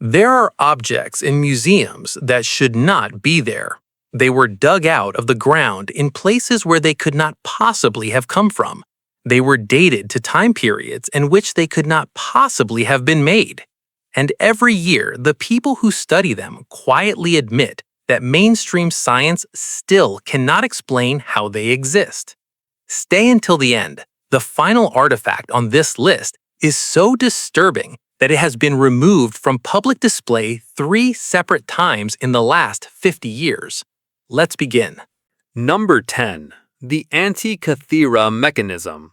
There are objects in museums that should not be there. They were dug out of the ground in places where they could not possibly have come from. They were dated to time periods in which they could not possibly have been made. And every year, the people who study them quietly admit that mainstream science still cannot explain how they exist. Stay until the end. The final artifact on this list is so disturbing that it has been removed from public display 3 separate times in the last 50 years. Let's begin. Number 10. The Antikythera Mechanism.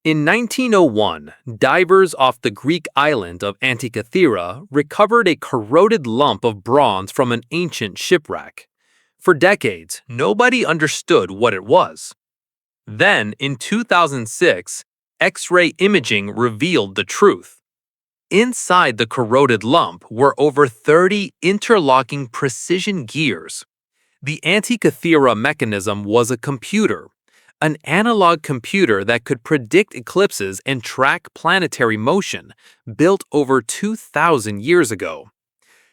In 1901, divers off the Greek island of Antikythera recovered a corroded lump of bronze from an ancient shipwreck. For decades, nobody understood what it was. Then, in 2006, X-ray imaging revealed the truth. Inside the corroded lump were over 30 interlocking precision gears. The Antikythera mechanism was a computer, an analog computer that could predict eclipses and track planetary motion, built over 2,000 years ago.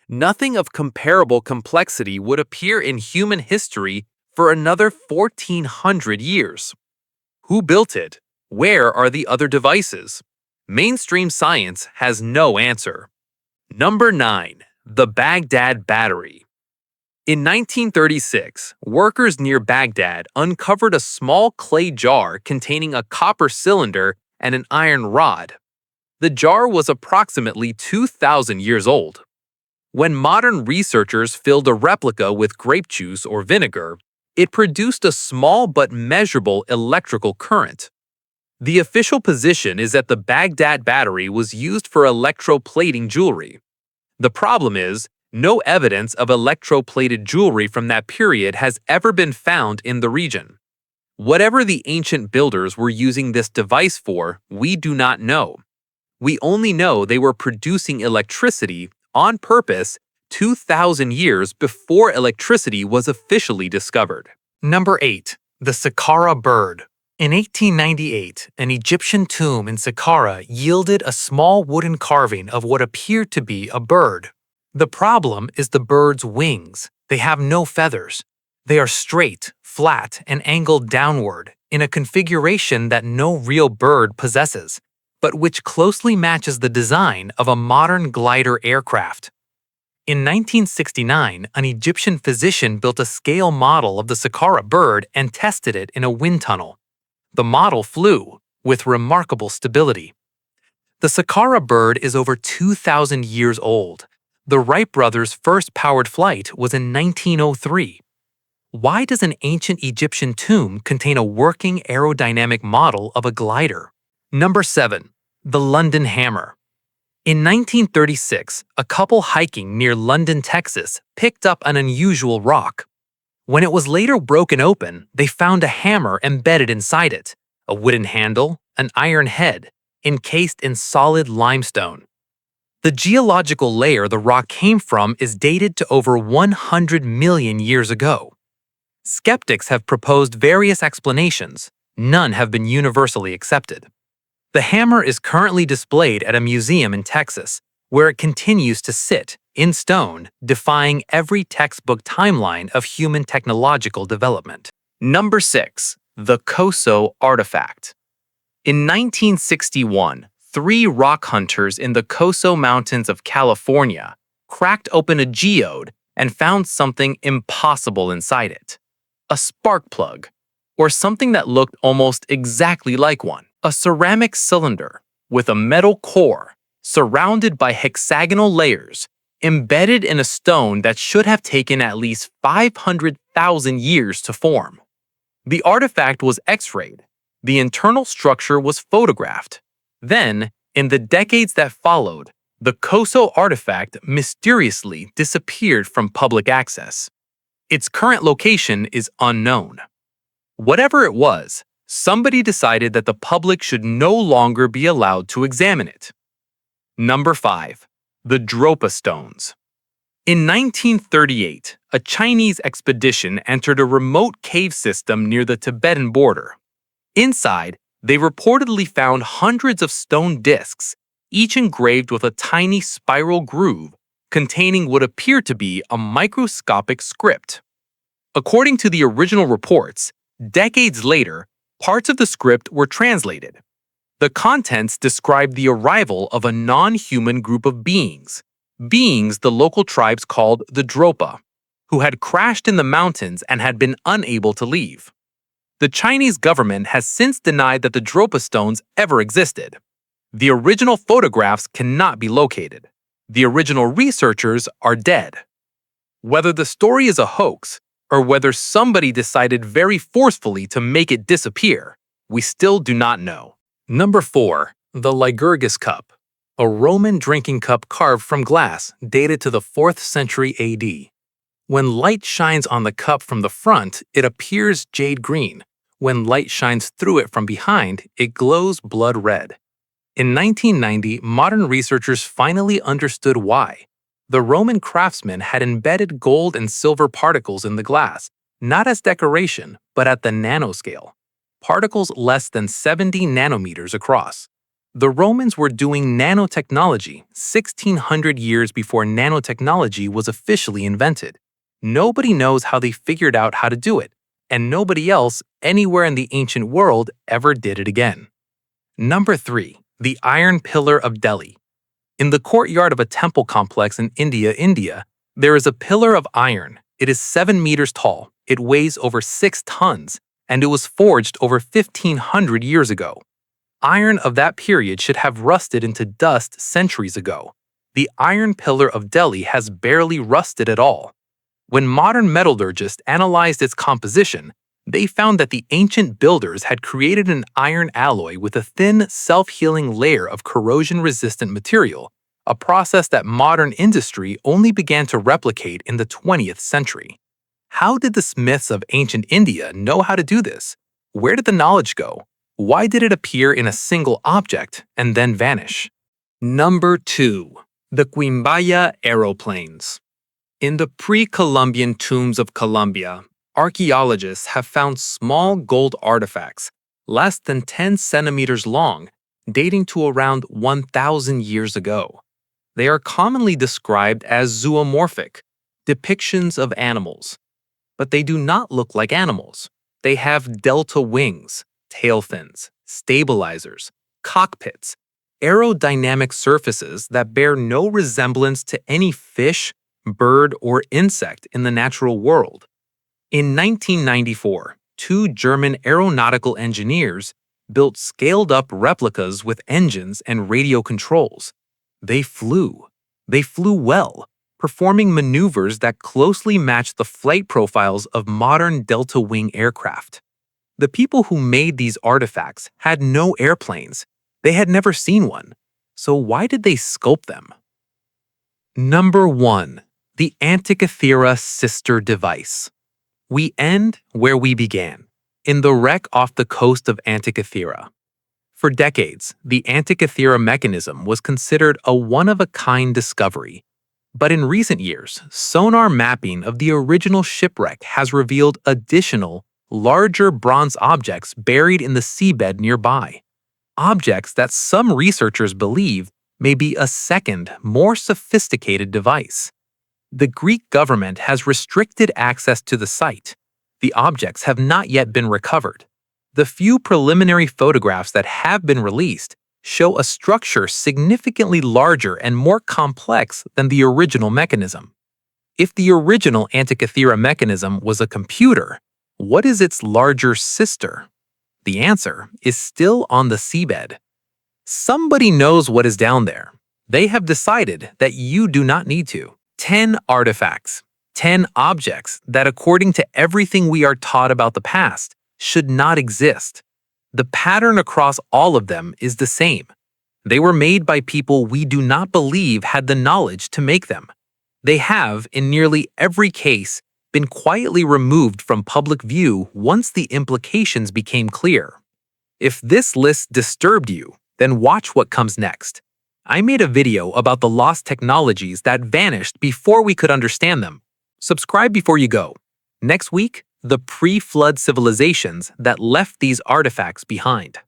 Nothing of comparable complexity would appear in human history for another 1,400 years. Who built it? Where are the other devices? Mainstream science has no answer. Number 9. The Baghdad Battery. In 1936, workers near Baghdad uncovered a small clay jar containing a copper cylinder and an iron rod. The jar was approximately 2,000 years old. When modern researchers filled a replica with grape juice or vinegar, it produced a small but measurable electrical current. The official position is that the Baghdad Battery was used for electroplating jewelry. The problem is, no evidence of electroplated jewelry from that period has ever been found in the region. Whatever the ancient builders were using this device for, we do not know. We only know they were producing electricity on purpose 2,000 years before electricity was officially discovered. Number 8. The Saqqara Bird. In 1898, an Egyptian tomb in Saqqara yielded a small wooden carving of what appeared to be a bird. The problem is the bird's wings. They have no feathers. They are straight, flat, and angled downward in a configuration that no real bird possesses, but which closely matches the design of a modern glider aircraft. In 1969, an Egyptian physician built a scale model of the Saqqara bird and tested it in a wind tunnel. The model flew with remarkable stability. The Saqqara bird is over 2,000 years old. The Wright brothers' first powered flight was in 1903. Why does an ancient Egyptian tomb contain a working aerodynamic model of a glider? Number 7. The London Hammer. In 1936, a couple hiking near London, Texas, picked up an unusual rock. When it was later broken open, they found a hammer embedded inside it, a wooden handle, an iron head, encased in solid limestone. The geological layer the rock came from is dated to over 100 million years ago. Skeptics have proposed various explanations. None have been universally accepted. The hammer is currently displayed at a museum in Texas, where it continues to sit, in stone, defying every textbook timeline of human technological development. Number 6. The Coso Artifact. In 1961, 3 rock hunters in the Coso Mountains of California cracked open a geode and found something impossible inside it. A spark plug, or something that looked almost exactly like one. A ceramic cylinder with a metal core surrounded by hexagonal layers embedded in a stone that should have taken at least 500,000 years to form. The artifact was X-rayed. The internal structure was photographed. Then, in the decades that followed, the Coso artifact mysteriously disappeared from public access. Its current location is unknown. Whatever it was, somebody decided that the public should no longer be allowed to examine it. Number 5. The Dropa Stones. In 1938, a Chinese expedition entered a remote cave system near the Tibetan border. Inside, they reportedly found hundreds of stone discs, each engraved with a tiny spiral groove containing what appeared to be a microscopic script. According to the original reports, decades later, parts of the script were translated. The contents described the arrival of a non-human group of beings the local tribes called the Dropa, who had crashed in the mountains and had been unable to leave. The Chinese government has since denied that the Dropa stones ever existed. The original photographs cannot be located. The original researchers are dead. Whether the story is a hoax, or whether somebody decided very forcefully to make it disappear, we still do not know. Number 4. The Lycurgus Cup, a Roman drinking cup carved from glass dated to the 4th century AD. When light shines on the cup from the front, it appears jade green. When light shines through it from behind, it glows blood red. In 1990, modern researchers finally understood why. The Roman craftsmen had embedded gold and silver particles in the glass, not as decoration, but at the nanoscale, particles less than 70 nanometers across. The Romans were doing nanotechnology 1,600 years before nanotechnology was officially invented. Nobody knows how they figured out how to do it, and nobody else anywhere in the ancient world ever did it again. Number 3. The Iron Pillar of Delhi. In the courtyard of a temple complex in India, there is a pillar of iron. It is 7 meters tall, it weighs over 6 tons, and it was forged over 1,500 years ago. Iron of that period should have rusted into dust centuries ago. The Iron Pillar of Delhi has barely rusted at all. When modern metallurgists analyzed its composition, they found that the ancient builders had created an iron alloy with a thin, self-healing layer of corrosion-resistant material, a process that modern industry only began to replicate in the 20th century. How did the smiths of ancient India know how to do this? Where did the knowledge go? Why did it appear in a single object and then vanish? Number 2. The Quimbaya Aeroplanes. In the pre-Columbian tombs of Colombia, archaeologists have found small gold artifacts, less than 10 centimeters long, dating to around 1,000 years ago. They are commonly described as zoomorphic, depictions of animals. But they do not look like animals. They have delta wings, tail fins, stabilizers, cockpits, aerodynamic surfaces that bear no resemblance to any fish, bird, or insect in the natural world. In 1994, 2 German aeronautical engineers built scaled-up replicas with engines and radio controls. They flew. They flew well, performing maneuvers that closely matched the flight profiles of modern delta-wing aircraft. The people who made these artifacts had no airplanes. They had never seen one. So why did they sculpt them? Number 1. The Antikythera Sister Device. We end where we began, in the wreck off the coast of Antikythera. For decades, the Antikythera mechanism was considered a one-of-a-kind discovery. But in recent years, sonar mapping of the original shipwreck has revealed additional, larger bronze objects buried in the seabed nearby. Objects that some researchers believe may be a second, more sophisticated device. The Greek government has restricted access to the site. The objects have not yet been recovered. The few preliminary photographs that have been released show a structure significantly larger and more complex than the original mechanism. If the original Antikythera mechanism was a computer, what is its larger sister? The answer is still on the seabed. Somebody knows what is down there. They have decided that you do not need to. 10 artifacts, 10 objects that, according to everything we are taught about the past, should not exist. The pattern across all of them is the same. They were made by people we do not believe had the knowledge to make them. They have, in nearly every case, been quietly removed from public view once the implications became clear. If this list disturbed you, then watch what comes next. I made a video about the lost technologies that vanished before we could understand them. Subscribe before you go. Next week, the pre-flood civilizations that left these artifacts behind.